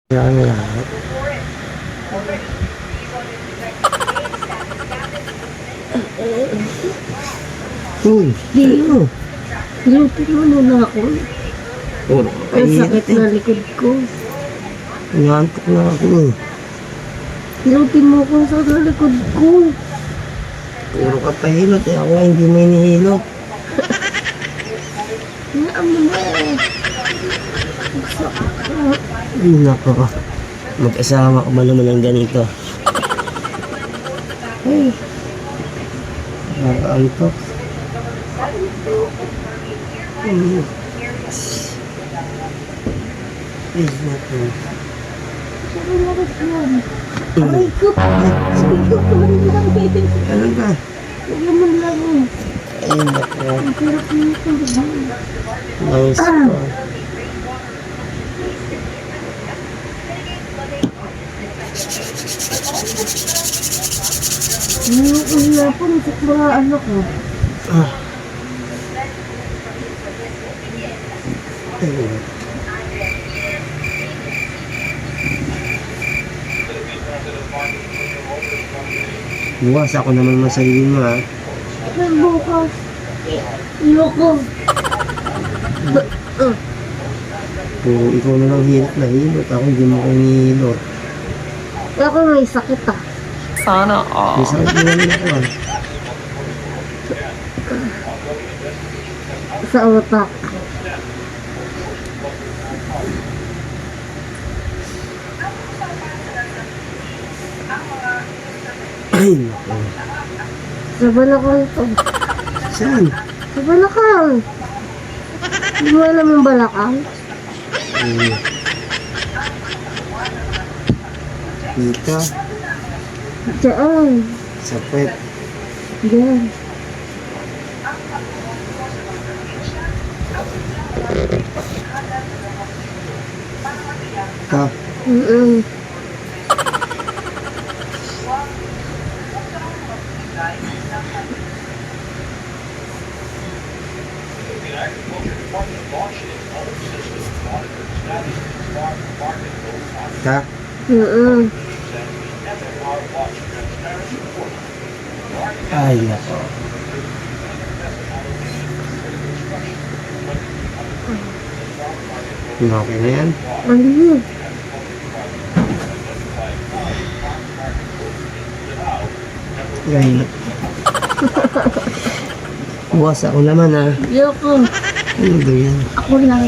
Wala na lahat. Uy, ano? Lupin mo muna ako. Puro ka Ang pahirit sakit eh. na likod ko. Nangantok na ako eh. Lupin mo ako sa likod ko. Puro ka pahilot eh. Ako nga hindi may nihilot. Naan mo na eh. Ang sakit na. Ay, nako. Mag-asama ka ba naman ng ganito? Ay, Nakakaantok. Ay, nako. sabi na rin yan. Aray ko. Sabi ko naman lang eh. Ano ba? Huwag naman lang eh. Ay, nako. Ang sarap nito. Nice po. Kaya po, nasik mga anak ko. Ah. Ay, bukas ako naman masayin mo ha. Nang bukas. Ayoko. Puro ikaw na lang hilot na hilot. Ako hindi mo kong hilot. Ako may sakit ah. Sana all. May sakit naman ako ah. Sa utak. Ay, nako. Sa balakang ito. Saan? Sa balakang. Hindi mo alam yung balakang? Hmm. Dito. Diyan. Sa puwet. Diyan. Ka. Mm-mm. Ka. Mm-mm. Ay, nako. Okay na yan? Mali. Ay, nako. Bukas ako naman ha. Ayoko. Ano ba yan? Ako lang.